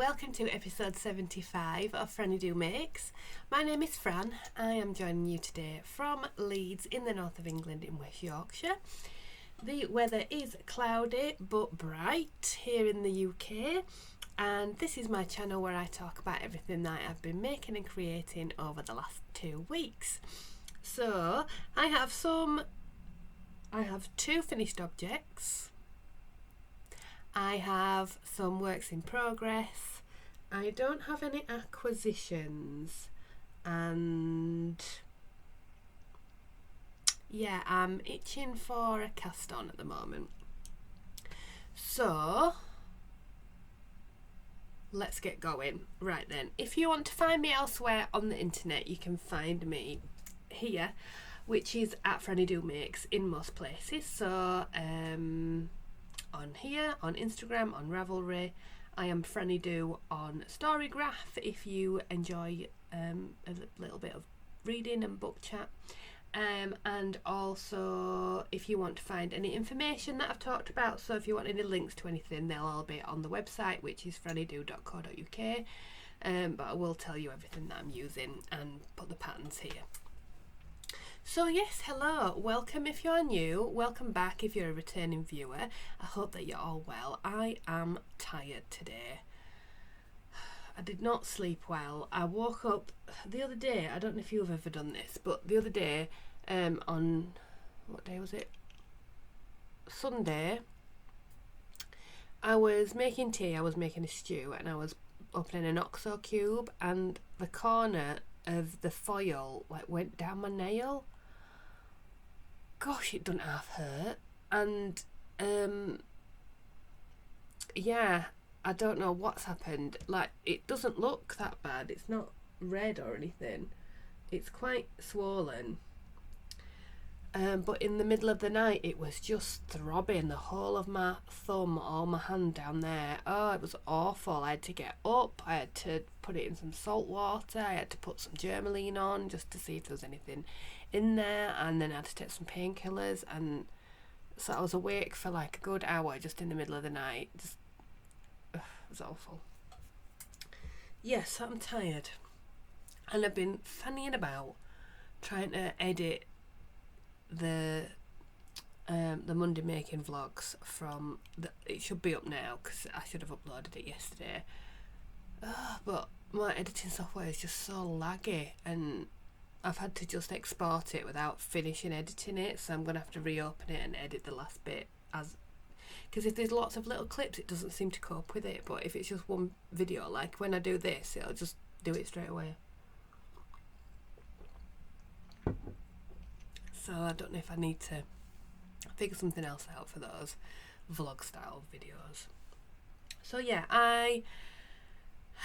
welcome to episode 75 of FrannyDoMakes. My name is Fran. I am joining you today from Leeds in the north of England in West Yorkshire. The weather is cloudy but bright here in the UK, and this is my channel where I talk about everything that I've been making and creating over the last 2 weeks. So I have two finished objects. I have some works in progress. I don't have any acquisitions, and yeah, I'm itching for a cast on at the moment. So let's get going. Right then, if you want to find me elsewhere on the internet, you can find me here, which is at FrannyDoMakes in most places. So on here, on Instagram, on Ravelry. I am FrannyDo on Storygraph if you enjoy a little bit of reading and book chat. And also if you want to find any information that I've talked about, so if you want any links to anything, they'll all be on the website, which is frannydo.co.uk. But I will tell you everything that I'm using and put the patterns here. So yes, hello, welcome if you're new, welcome back if you're a returning viewer. I hope that you're all well. I am tired today. I did not sleep well. I woke up the other day, I don't know if you've ever done this, but the other day, on, what day was it? Sunday, I was making tea, I was making a stew, and I was opening an OXO cube, and the corner of the foil went down my nail. Gosh, it doesn't half hurt. And yeah, I don't know what's happened. Like, it doesn't look that bad. It's not red or anything. It's quite swollen. But in the middle of the night, it was just throbbing, the whole of my thumb or my hand down there. Oh, it was awful. I had to get up. I had to put it in some salt water. I had to put some Germaline on just to see if there was anything in there. And then I had to take some painkillers. And so I was awake for like a good hour just in the middle of the night. Just, it was awful. Yes, I'm tired. And I've been fannying about trying to edit the Monday making vlogs from it should be up now because I should have uploaded it yesterday, but my editing software is just so laggy and I've had to just export it without finishing editing it, so I'm gonna have to reopen it and edit the last bit, as because if there's lots of little clips it doesn't seem to cope with it, but if it's just one video, like when I do this, it'll just do it straight away. So I don't know if I need to figure something else out for those vlog style videos. So yeah,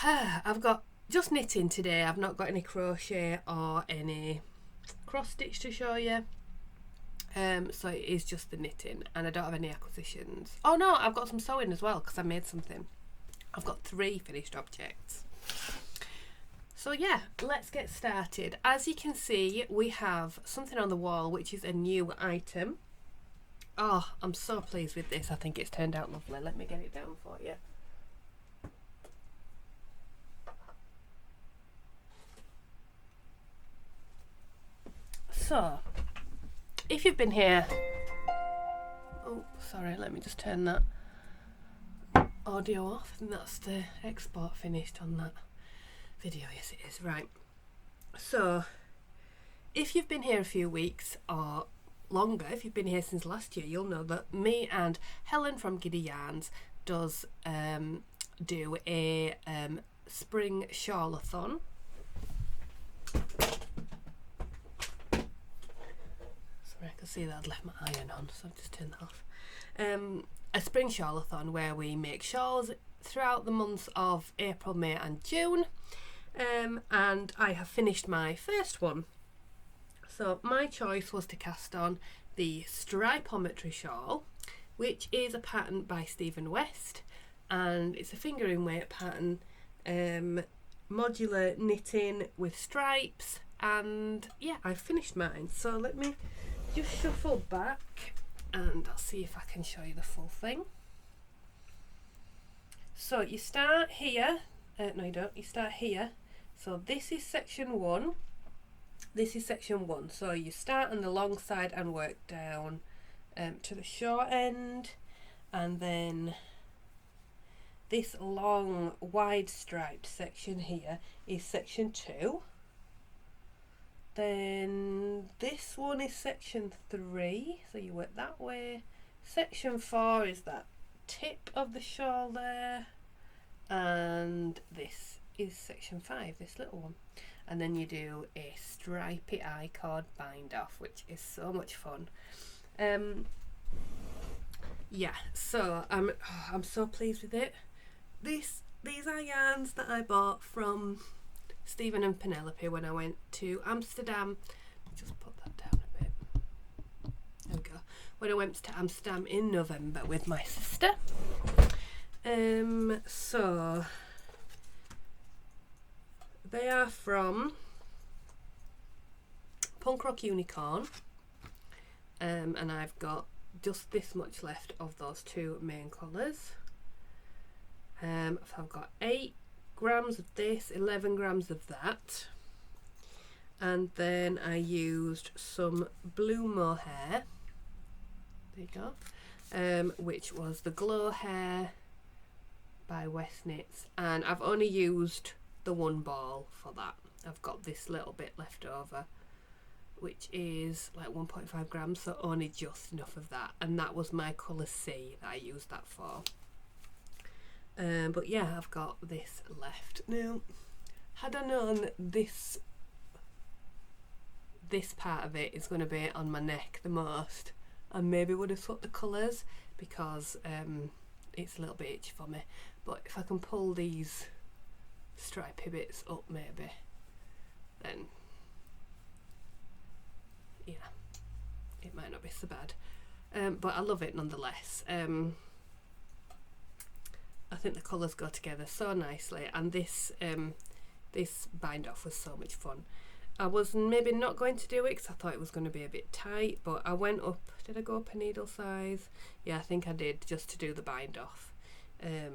I've got just knitting today. I've not got any crochet or any cross stitch to show you. So it is just the knitting, and I don't have any acquisitions. Oh no, I've got some sewing as well because I made something. I've got 3 finished objects. So yeah, let's get started. As you can see, we have something on the wall which is a new item. Oh, I'm so pleased with this. I think it's turned out lovely. Let me get it down for you. So, if you've been here... Oh, sorry, let me just turn that audio off. I think that's the export finished on that video. Yes it is. Right, so if you've been here a few weeks or longer, if you've been here since last year, you'll know that me and Helen from Giddy Yarns does do a spring shawl-a-thon. Sorry, I can see that I'd left my iron on, so I've just turned that off. A spring shawl-a-thon where we make shawls throughout the months of April, May and June. And I have finished my first one. So my choice was to cast on the Stripeometry shawl, which is a pattern by Stephen West, and it's a fingering weight pattern, modular knitting with stripes, and yeah, I finished mine. So let me just shuffle back and I'll see if I can show you the full thing. So you start here, no you don't, you start here. So this is section 1, this is section 1. So you start on the long side and work down to the short end, and then this long wide striped section here is section 2. Then this one is section 3, so you work that way. Section 4 is that tip of the shawl there, and this is section 5, this little one. And then you do a stripy I-cord bind off, which is so much fun. Yeah, so I'm so pleased with it. These are yarns that I bought from Stephen and Penelope when I went to Amsterdam. Just put that down a bit. There we go. When I went to Amsterdam in November with my sister. So they are from Punk Rock Unicorn, and I've got just this much left of those 2 main colours. So I've got 8 grams of this, 11 grams of that, and then I used some blue mohair, there you go, which was the Glow Hair by West Knits, and I've only used the 1 ball for that. I've got this little bit left over, which is like 1.5 grams, so only just enough of that, and that was my colour C that I used that for. But yeah, I've got this left. Now, had I known this part of it is going to be on my neck the most, I maybe would have swapped the colours, because it's a little bit itchy for me. But if I can pull these stripy bits up maybe, then yeah, it might not be so bad. But I love it nonetheless. I think the colours go together so nicely, and this bind off was so much fun. I was maybe not going to do it because I thought it was going to be a bit tight, but I went up. Did I go up a needle size? Yeah, I think I did, just to do the bind off, because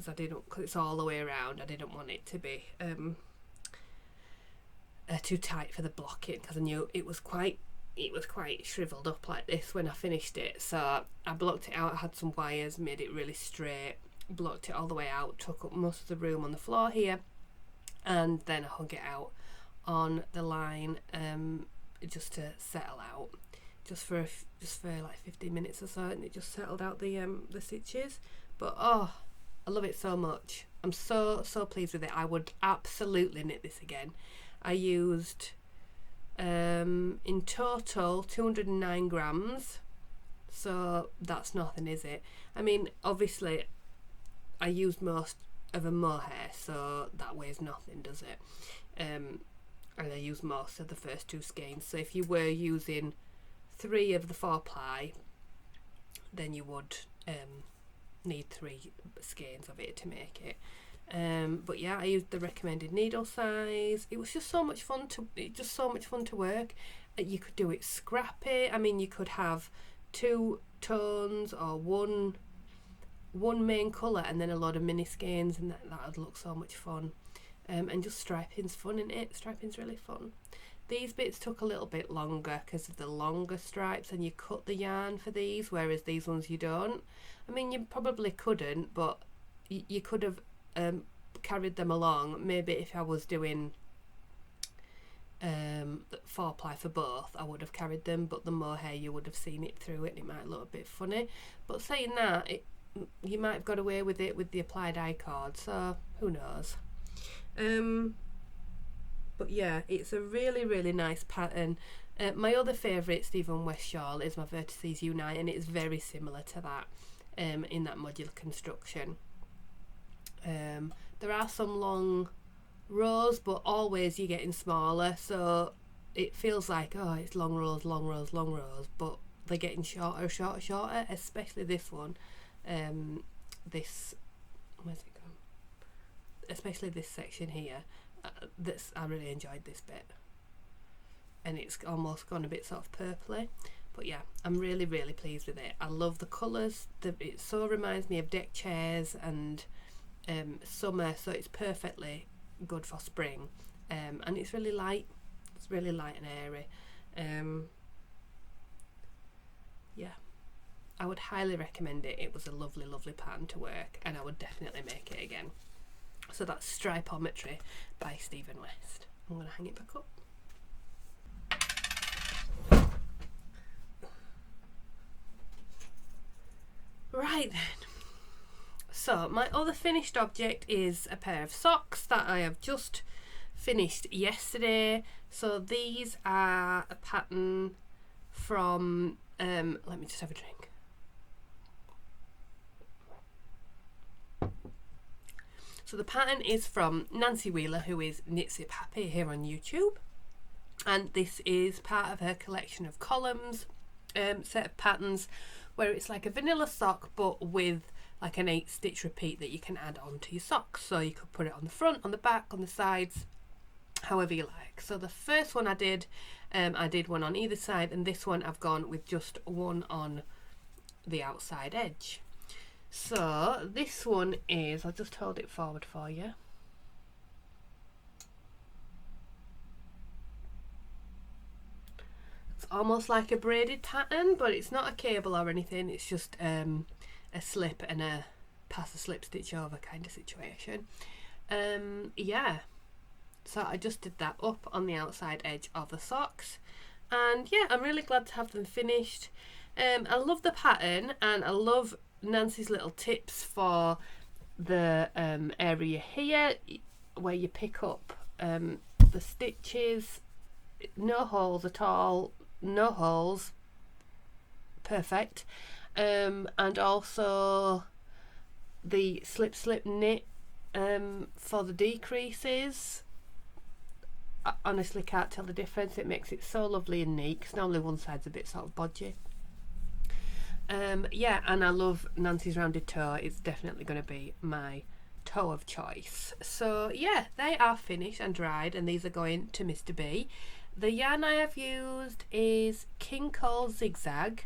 because it's all the way around. I didn't want it to be too tight for the blocking, because I knew it was quite shriveled up like this when I finished it. So I blocked it out. I had some wires, made it really straight, blocked it all the way out, took up most of the room on the floor here, and then I hung it out on the line just to settle out, just for like 15 minutes or so, and it just settled out the stitches. But oh, I love it so much. I'm so pleased with it. I would absolutely knit this again. I used in total 209 grams, so that's nothing, is it? I mean, obviously I used most of a mohair, so that weighs nothing, does it? And I used most of the first 2 skeins, so if you were using 3 of the 4-ply, then you would need 3 skeins of it to make it. But yeah, I used the recommended needle size. It was just so much fun to work. You could do it scrappy. I mean, you could have 2 tones or one main colour and then a lot of mini skeins, and that would look so much fun. And just striping's fun, isn't it? Striping's really fun. These bits took a little bit longer because of the longer stripes, and you cut the yarn for these, whereas these ones you don't. I mean, you probably couldn't, but you could have carried them along. Maybe if I was doing 4-ply for both, I would have carried them, but the mohair, you would have seen it through it and it might look a bit funny. But saying that, you might have got away with it with the applied I-cord, so who knows. But yeah, it's a really nice pattern. My other favourite Stephen West shawl is my Vertices Unite, and it's very similar to that in that modular construction. There are some long rows, but always you're getting smaller, so it feels like, oh, it's long rows, but they're getting shorter, especially this one. Where's it gone? Especially this section here. I really enjoyed this bit, and it's almost gone a bit sort of purpley, But yeah, I'm really pleased with it. I love the colours. It so reminds me of deck chairs and summer, so it's perfectly good for spring. And it's really light. It's really light and airy. Yeah, I would highly recommend it. It was a lovely pattern to work, and I would definitely make it again. So that's Stripeometry by Stephen West. I'm going to hang it back up. Right then, so my other finished object is a pair of socks that I have just finished yesterday. So these are a pattern from, let me just have a drink. So the pattern is from Nancy Wheeler, who is Knits It Happy here on YouTube. And this is part of her collection of columns, set of patterns, where it's like a vanilla sock but with like an 8 stitch repeat that you can add on to your socks. So you could put it on the front, on the back, on the sides, however you like. So the first one I did one on either side, and this one I've gone with just one on the outside edge. So this one is, I'll just hold it forward for you. It's almost like a braided pattern, but it's not a cable or anything. It's just a slip and a pass a slip stitch over kind of situation. Yeah, so I just did that up on the outside edge of the socks, and yeah, I'm really glad to have them finished. I love the pattern, and I love Nancy's little tips for the area here where you pick up the stitches. No holes at all, no holes, perfect. And also the slip knit for the decreases. I honestly can't tell the difference. It makes it so lovely and neat, because normally one side's a bit sort of bodgy. Yeah, and I love Nancy's rounded toe. It's definitely going to be my toe of choice. So yeah, they are finished and dried, and these are going to Mr. B. The yarn I have used is King Cole Zigzag,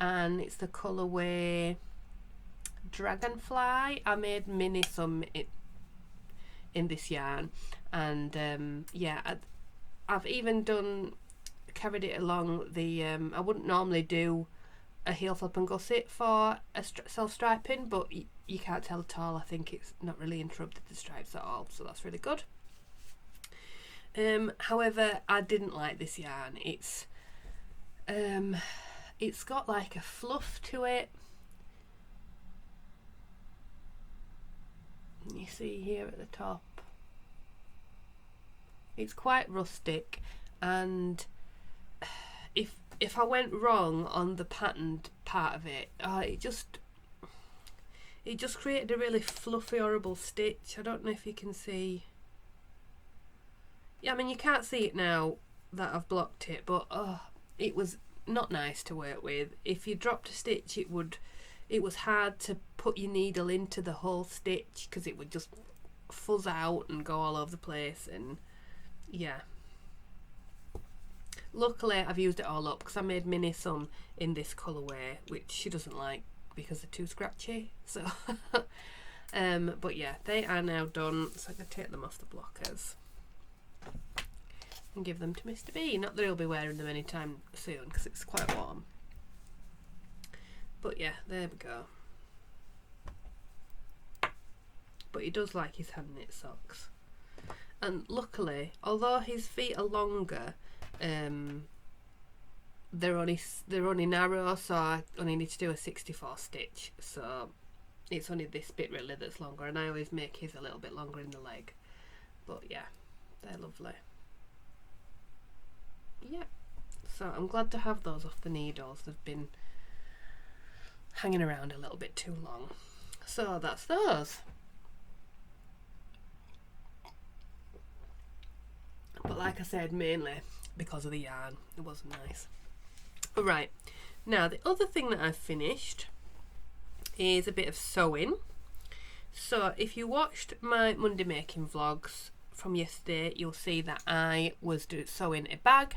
and it's the colourway Dragonfly. I made mini some in this yarn, and yeah, I've even carried it along the I wouldn't normally do a heel flip and gusset for a self striping, but you can't tell at all. I think it's not really interrupted the stripes at all, so that's really good. However, I didn't like this yarn. It's got like a fluff to it. You see here at the top, it's quite rustic, and if I went wrong on the patterned part of it, it just created a really fluffy, horrible stitch. I don't know if you can see. Yeah, I mean, you can't see it now that I've blocked it, but it was not nice to work with. If you dropped a stitch, it was hard to put your needle into the whole stitch, because it would just fuzz out and go all over the place, and yeah. Luckily, I've used it all up, because I made Minnie some in this colourway, which she doesn't like because they're too scratchy. So, but yeah, they are now done. So I'm going to take them off the blockers and give them to Mr. B. Not that he'll be wearing them anytime soon, because it's quite warm. But yeah, there we go. But he does like his hand knit socks. And luckily, although his feet are longer, they're only narrow, so I only need to do a 64 stitch, so it's only this bit really that's longer, and I always make his a little bit longer in the leg. But yeah, they're lovely. Yeah, so I'm glad to have those off the needles. They've been hanging around a little bit too long. So that's those. But like I said, mainly because of the yarn, it wasn't nice. Right, now the other thing that I've finished is a bit of sewing. So if you watched my Monday making vlogs from yesterday, you'll see that I was sewing a bag.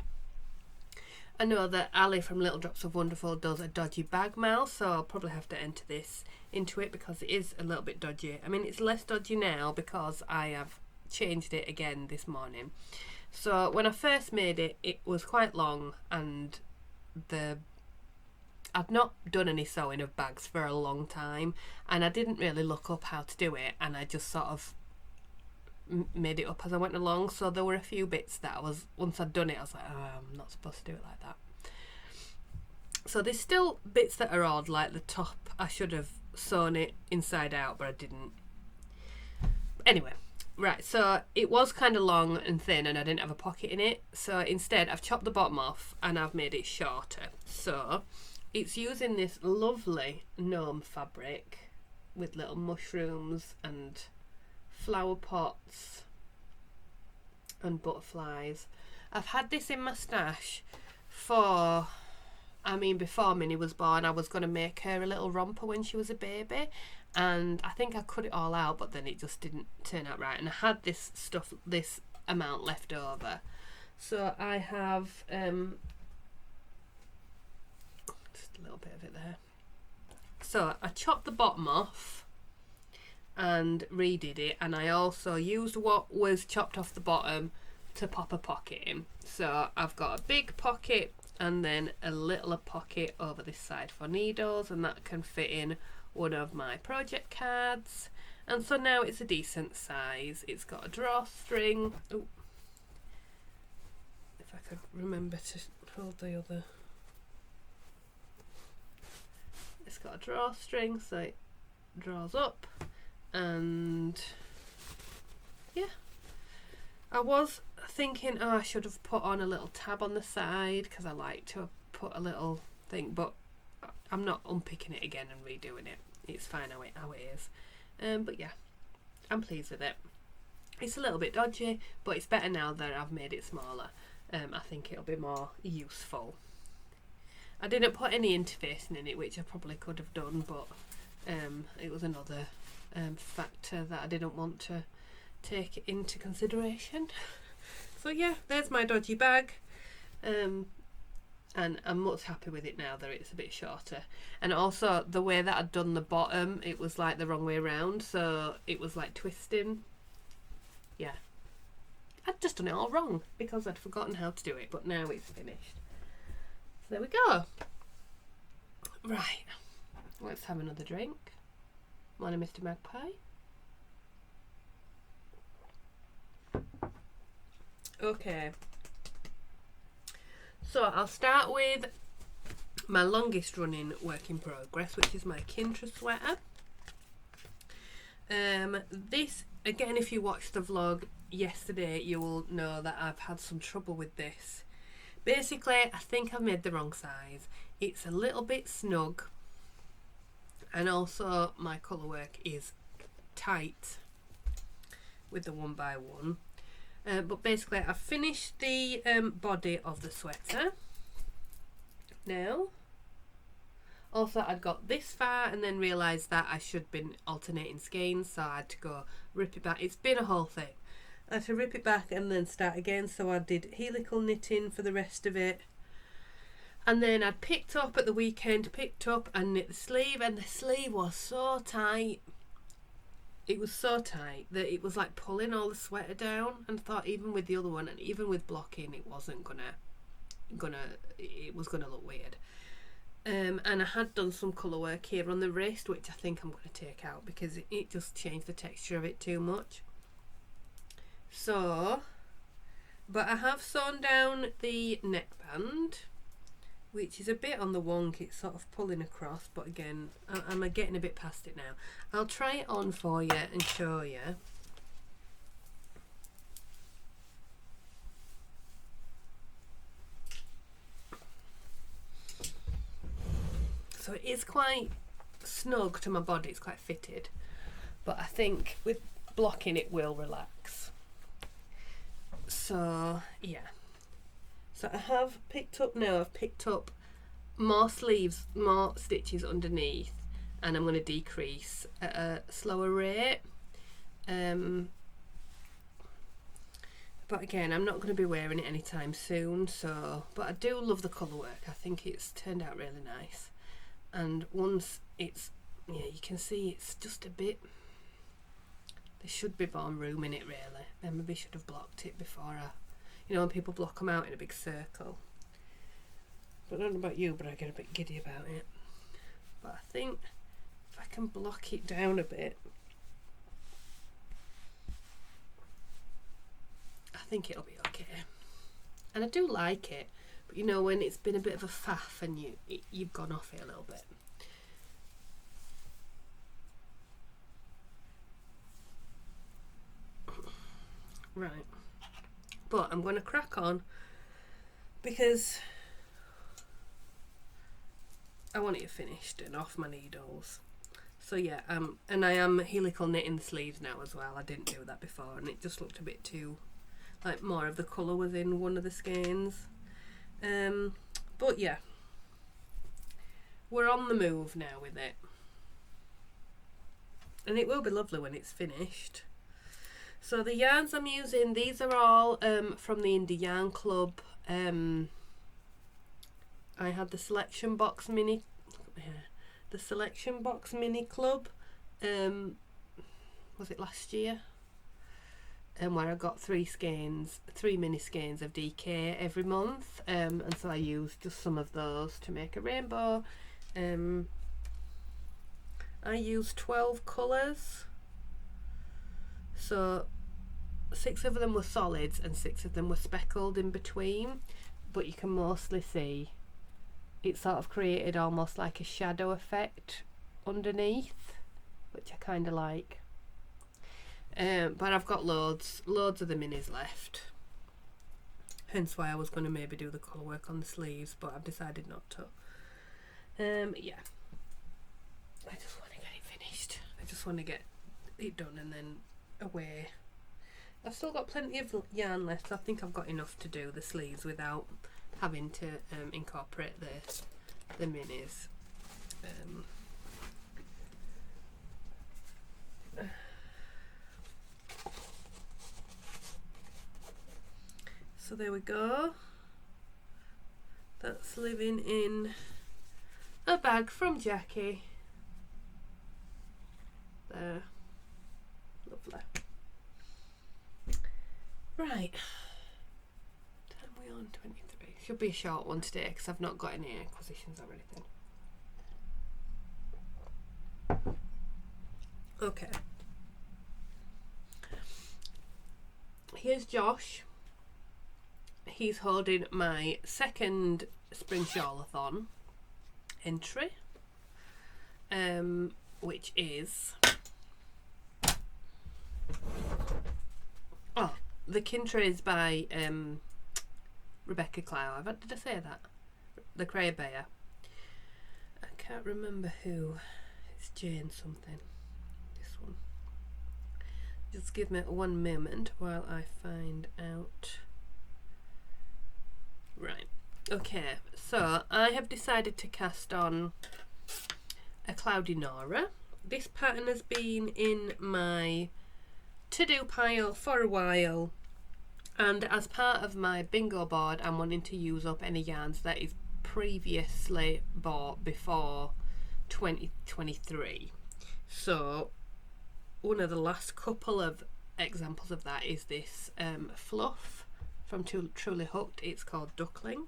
I know that Ali from Little Drops of Wonderful does a dodgy bag mail, so I'll probably have to enter this into it because it is a little bit dodgy. I mean, it's less dodgy now because I have changed it again this morning. So when I first made it, it was quite long, and I'd not done any sewing of bags for a long time, and I didn't really look up how to do it, and I just sort of made it up as I went along. So there were a few bits that once I'd done it, I was like, oh, I'm not supposed to do it like that. So there's still bits that are odd, like the top. I should have sewn it inside out, but I didn't. Anyway, right, so it was kind of long and thin, and I didn't have a pocket in it, so instead I've chopped the bottom off and I've made it shorter. So it's using this lovely gnome fabric with little mushrooms and flower pots and butterflies. I've had this in my stash before Minnie was born. I was going to make her a little romper when she was a baby, and I think I cut it all out, but then it just didn't turn out right, and I had this amount left over. So I have just a little bit of it there. So I chopped the bottom off and redid it, and I also used what was chopped off the bottom to pop a pocket in. So I've got a big pocket and then a littler pocket over this side for needles, and that can fit in one of my project cards. And so now it's a decent size. It's got a drawstring. Ooh. If I could remember to hold the other. It's got a drawstring, so it draws up. And yeah, I was thinking, oh, I should have put on a little tab on the side because I like to put a little thing, but I'm not unpicking it again and redoing it. It's fine how it is. But yeah, I'm pleased with it. It's a little bit dodgy, but it's better now that I've made it smaller. I think it'll be more useful. I didn't put any interfacing in it, which I probably could have done, but it was another factor that I didn't want to take into consideration. So yeah, there's my dodgy bag, and I'm much happy with it now that it's a bit shorter. And also the way that I'd done the bottom, it was like the wrong way around, so it was like twisting. Yeah, I'd just done it all wrong because I'd forgotten how to do it, but now it's finished. So there we go. Right, let's have another drink. Morning, Mr. Magpie. Okay, so I'll start with my longest running work in progress, which is my Kintra sweater. This, again, if you watched the vlog yesterday, you will know that I've had some trouble with this. Basically, I think I've made the wrong size. It's a little bit snug, and also my colour work is tight with the 1x1. But basically I've finished the body of the sweater now. Also, I'd got this far and then realised that I should have been alternating skeins, so I had to go rip it back. It's been a whole thing. I had to rip it back and then start again, so I did helical knitting for the rest of it. And then I picked up at the weekend, and knit the sleeve, and the sleeve was so tight. It was so tight that it was like pulling all the sweater down, and I thought even with the other one and even with blocking it wasn't it was gonna look weird. And I had done some colour work here on the wrist, which I think I'm going to take out because it just changed the texture of it too much. So, but I have sewn down the neckband, which is a bit on the wonk. It's sort of pulling across, but again, I'm getting a bit past it now. I'll try it on for you and show you. So it is quite snug to my body, it's quite fitted, but I think with blocking it will relax. So yeah, so I have picked up now, I've picked up more sleeves, more stitches underneath, and I'm going to decrease at a slower rate. But But again, I'm not going to be wearing it anytime soon, so, but I do love the colour work. I think it's turned out really nice. And once it's, yeah, you can see it's just a bit, there should be more room in it really. I maybe should have blocked it before I, you know, when people block them out in a big circle. But I don't know about you, but I get a bit giddy about it. But I think if I can block it down a bit, I think it'll be okay. And I do like it, but you know, when it's been a bit of a faff and you've gone off it a little bit. Right, but I'm going to crack on because I want it finished and off my needles. So yeah, and I am helical knitting the sleeves now as well. I didn't do that before and it just looked a bit too, like more of the colour was in one of the skeins. But yeah, we're on the move now with it. And it will be lovely when it's finished. So the yarns I'm using, these are all from the Indie Yarn Club. I had the Selection Box Mini Club, was it last year? Where I got 3 mini skeins of DK every month, and so I used just some of those to make a rainbow. I used 12 colours, so 6 of them were solids and 6 of them were speckled in between, but you can mostly see it sort of created almost like a shadow effect underneath, which I kind of like. But I've got loads of the minis left, hence why I was going to maybe do the colour work on the sleeves, but I've decided not to. Yeah, I just want to get it finished. I just want to get it done and then away. I've still got plenty of yarn left, so I think I've got enough to do the sleeves without having to incorporate the minis. So there we go. That's living in a bag from Jackie. There. Lovely. Right. Time we on 23. Should be a short one today because I've not got any acquisitions or anything. Okay. Here's Josh. He's holding my second Spring Shawlathon entry, which is the Kintra is by Rebecca Clow. Did I say that? The Cray Bear. I can't remember who. It's Jane something. This one. Just give me one moment while I find out. Right. Okay. So I have decided to cast on a Cloudy Nora. This pattern has been in my to-do pile for a while, and as part of my bingo board I'm wanting to use up any yarns that is previously bought before 2023. So one of the last couple of examples of that is this fluff from Truly Hooked. It's called Duckling.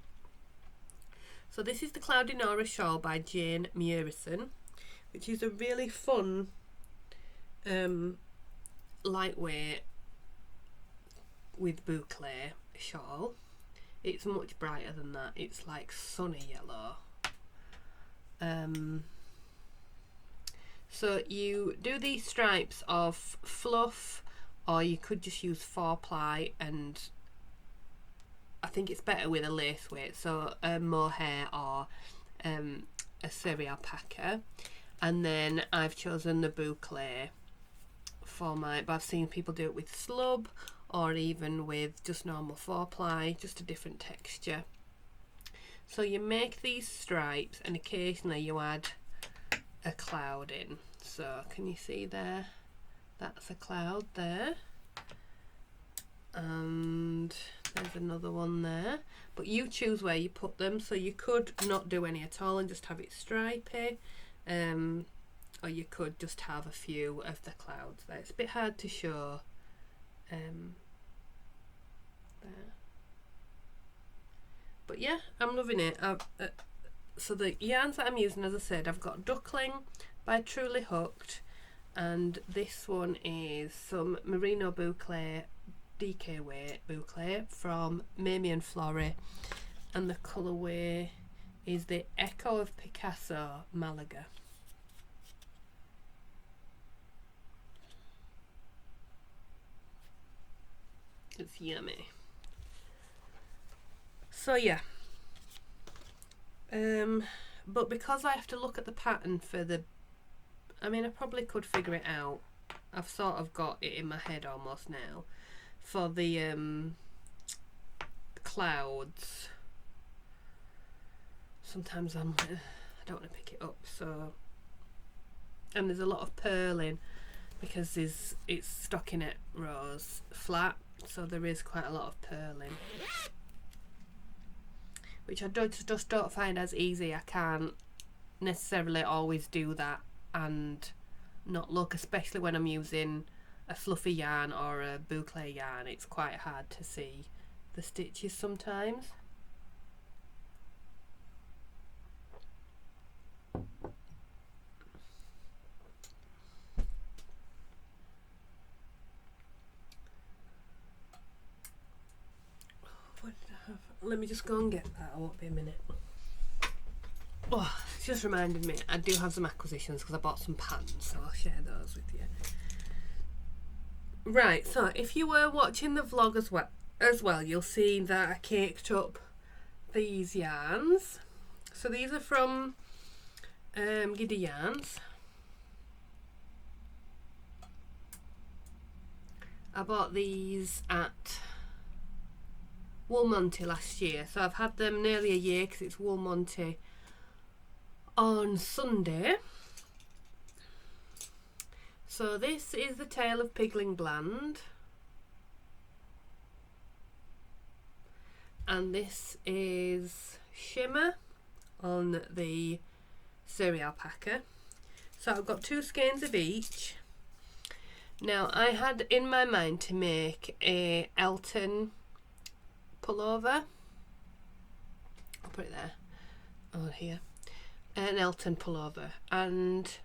So this is the Cloudy Nora shawl by Jane Murison, which is a really fun lightweight with boucle shawl. It's much brighter than that. It's like sunny yellow. So you do these stripes of fluff, or you could just use 4-ply, and I think it's better with a lace weight, so a mohair or a seri alpaca. And then I've chosen the boucle for my, but I've seen people do it with slub or even with just normal 4-ply, just a different texture. So you make these stripes and occasionally you add a cloud in. So can you see there? That's a cloud there. And there's another one there, but you choose where you put them. So you could not do any at all and just have it stripy, or you could just have a few of the clouds there. It's a bit hard to show there, but yeah, I'm loving it. So the yarns that I'm using, as I said, I've got Duckling by Truly Hooked, and this one is some Merino Boucle DK weight boucle from Mamie and Flory, and the colourway is the Echo of Picasso Malaga. It's yummy. So yeah, but because I have to look at the pattern for the, I mean, I probably could figure it out. I've sort of got it in my head almost now. For the clouds, sometimes I don't want to pick it up, so, and there's a lot of purling because it's stockinette rows flat, so there is quite a lot of purling, which I just don't find as easy. I can't necessarily always do that and not look, especially when I'm using a fluffy yarn or a boucle yarn. It's quite hard to see the stitches sometimes. What did I have? Let me just go and get that. I won't be a minute. Oh, it's just reminded me, I do have some acquisitions because I bought some patterns, so I'll share those with you. Right, so if you were watching the vlog as well, you'll see that I caked up these yarns. So these are from Giddy Yarns. I bought these at Wool Monty last year, so I've had them nearly a year because it's Wool Monty on Sunday. So this is the Tale of Pigling Bland, and this is Shimmer on the Suri Alpaca. So I've got 2 skeins of each. Now I had in my mind to make a Elton pullover. I'll put it there, oh here, an Elton pullover, and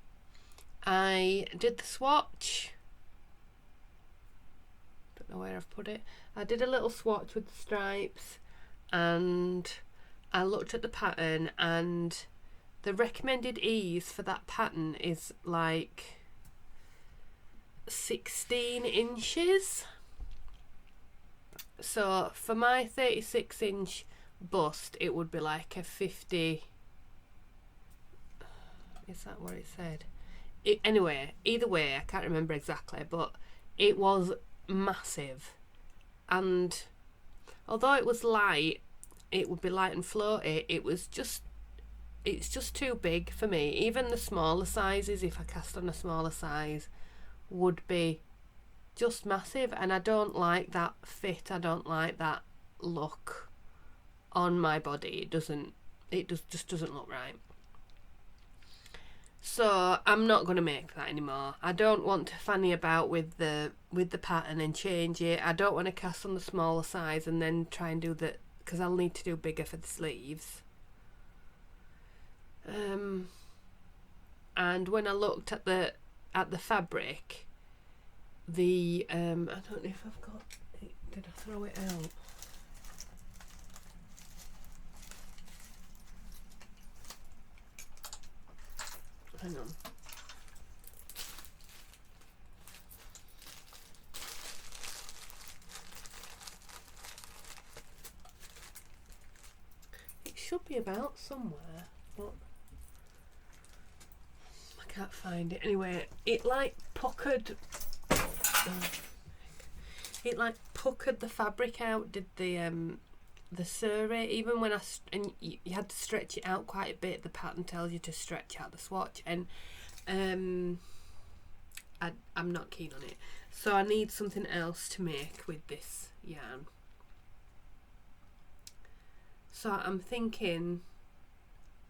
I did the swatch. Don't know where I've put it. I did a little swatch with the stripes, and I looked at the pattern, and the recommended ease for that pattern is like 16 inches. So for my 36-inch bust, it would be like a 50. Is that what it said? Anyway, either way, I can't remember exactly, but it was massive, and although it was light, it would be light and floaty, it's just too big for me. Even the smaller sizes, if I cast on a smaller size, would be just massive, and I don't like that fit. I don't like that look on my body. It just doesn't look right. So I'm not going to make that anymore. I don't want to fanny about with the pattern and change it. I don't want to cast on the smaller size and then try and do the, because I'll need to do bigger for the sleeves. And when I looked at the fabric, the I don't know if I've got it. Did I throw it out? Hang on. It should be about somewhere, but I can't find it. Anyway, it like puckered. It like puckered the fabric out. Did the Suri, even when and you had to stretch it out quite a bit. The pattern tells you to stretch out the swatch, and I'm not keen on it, so I need something else to make with this yarn. So I'm thinking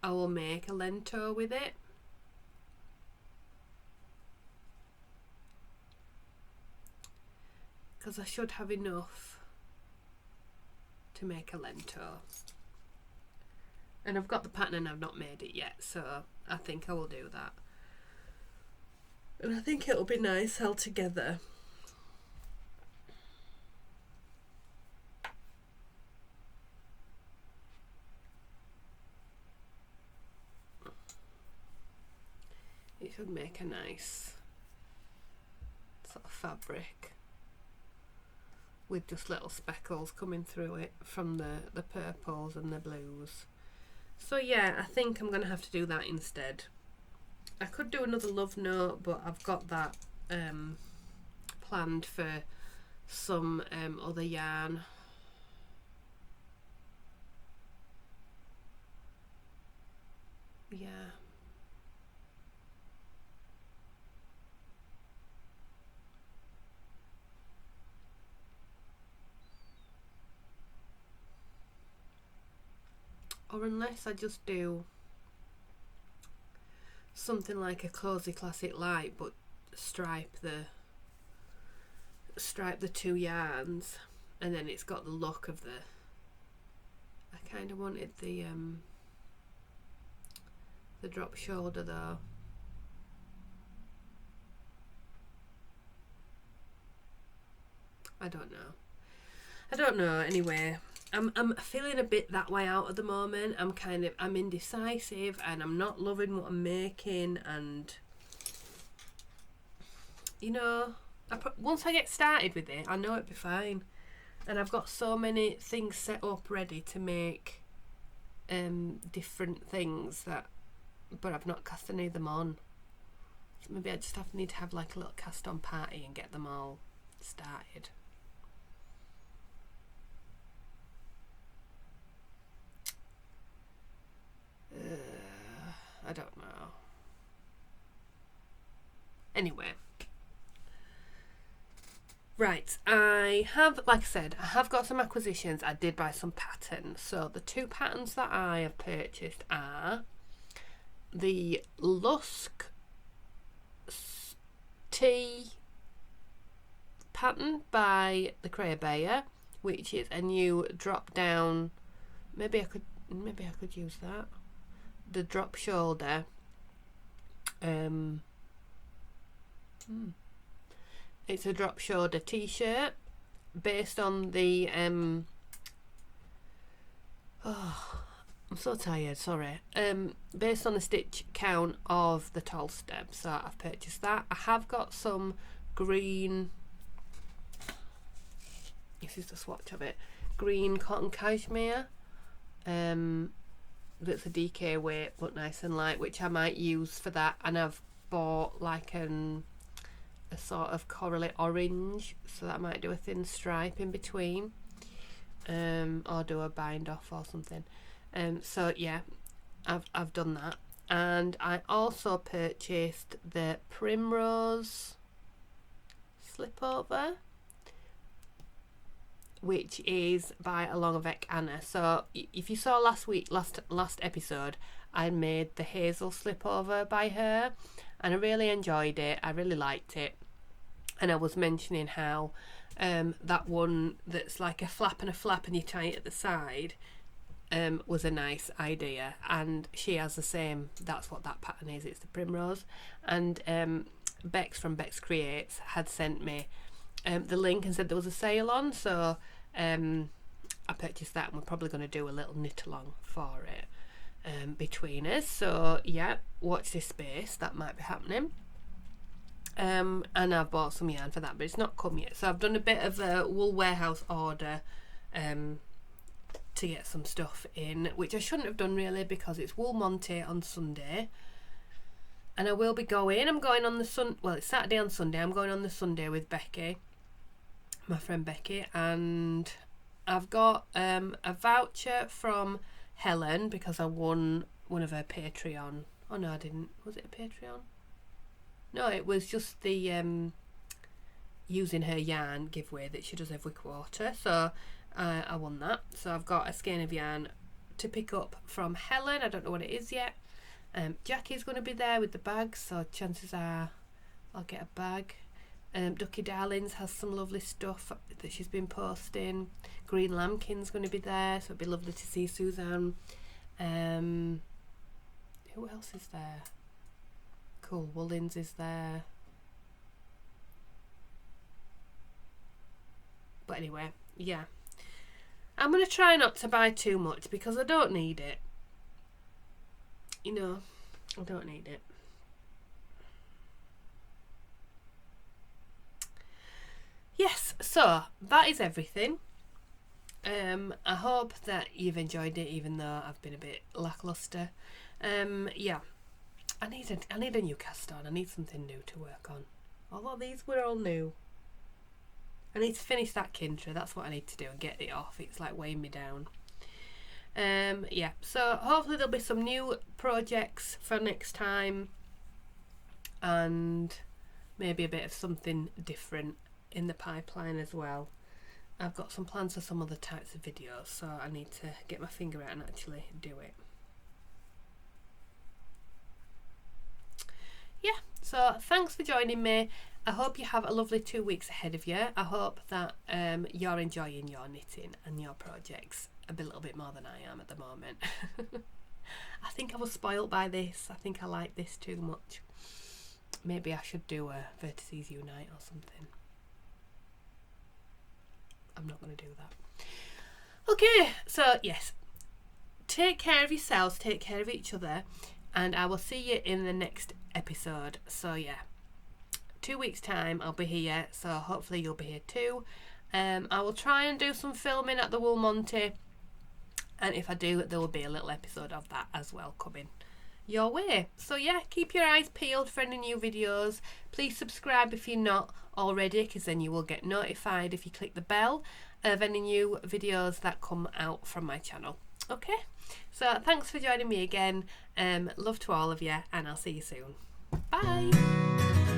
I will make a lento with it. Because I should have enough to make a lento. And I've got the pattern and I've not made it yet, so I think I will do that. And I think it'll be nice held together. It should make a nice sort of fabric with just little speckles coming through it from the purples and the blues. So yeah, I think I'm going to have to do that instead. I could do another love note, but I've got that planned for some other yarn. Yeah. Or unless I just do something like a Cozy Classic Light, but stripe the two yarns, and then it's got the look of the. I kind of wanted the drop shoulder though. I don't know. Anyway, I'm feeling a bit that way out at the moment. I'm indecisive and I'm not loving what I'm making, and you know, once I get started with it, I know it'll be fine. And I've got so many things set up ready to make different things but I've not cast any of them on. Maybe I just need to have like a little cast on party and get them all started. I don't know. Anyway. Right, I have, like I said, I have got some acquisitions. I did buy some patterns. So the two patterns that I have purchased are the Lusk Tea pattern by the Crochet Bear, which is a new drop down. Maybe I could use that. The drop shoulder. It's a drop shoulder t-shirt based on the I'm so tired, sorry. Based on the stitch count of the tall stem. So I've purchased that. I have got some green, this is the swatch of it, green cotton cashmere. That's a DK weight but nice and light, which I might use for that. And I've bought like a sort of corally orange, so that I might do a thin stripe in between, or do a bind off or something. So yeah, I've done that. And I also purchased the Primrose Slipover, which is by Along avec Anna. So if you saw last episode, I made the Hazel Slipover by her, and I really enjoyed it. I really liked it, and I was mentioning how that one that's like a flap and you tie it at the side was a nice idea, and she has the same. That's what that pattern is. It's the Primrose. And Bex from Bex Creates had sent me the link and said there was a sale on, so I purchased that, and we're probably going to do a little knit along for it between us. So yeah, watch this space, that might be happening. And I've bought some yarn for that, but it's not come yet. So I've done a bit of a Wool Warehouse order to get some stuff in, which I shouldn't have done really, because it's Wool Monte on Sunday, and I will be going. I'm going on the well, it's Saturday on Sunday. I'm going on the Sunday with Becky, my friend Becky, and I've got a voucher from Helen because I won one of her Patreon. Oh no, I didn't. Was it a Patreon? No, it was just the using her yarn giveaway that she does every quarter. So I won that. So I've got a skein of yarn to pick up from Helen. I don't know what it is yet. Jackie's going to be there with the bags, so chances are I'll get a bag. Ducky Darlings has some lovely stuff that she's been posting. Green Lambkin's going to be there, so it'd be lovely to see Suzanne. Who else is there? Cool Woolens is there. But anyway, yeah. I'm going to try not to buy too much because I don't need it. You know, I don't need it. Yes, so that is everything. I hope that you've enjoyed it, even though I've been a bit lackluster. Yeah, I need a new cast on. I need something new to work on. Although these were all new. I need to finish that Kintra. That's what I need to do and get it off. It's like weighing me down. Yeah, so hopefully there'll be some new projects for next time, and maybe a bit of something different in the pipeline as well. I've got some plans for some other types of videos, so I need to get my finger out and actually do it. Yeah, so thanks for joining me. I hope you have a lovely 2 weeks ahead of you. I hope that you're enjoying your knitting and your projects a little bit more than I am at the moment. I think I was spoilt by this. I think I like this too much. Maybe I should do a Vertices Unite or something. I'm not going to do that. Okay, so yes, take care of yourselves, take care of each other, and I will see you in the next episode. So yeah, 2 weeks time I'll be here, so hopefully you'll be here too. I will try and do some filming at the Wool Monty, and if I do, there will be a little episode of that as well coming your way. So yeah, keep your eyes peeled for any new videos. Please subscribe if you're not already, because then you will get notified if you click the bell of any new videos that come out from my channel. Okay, so thanks for joining me again. Love to all of you, and I'll see you soon. Bye.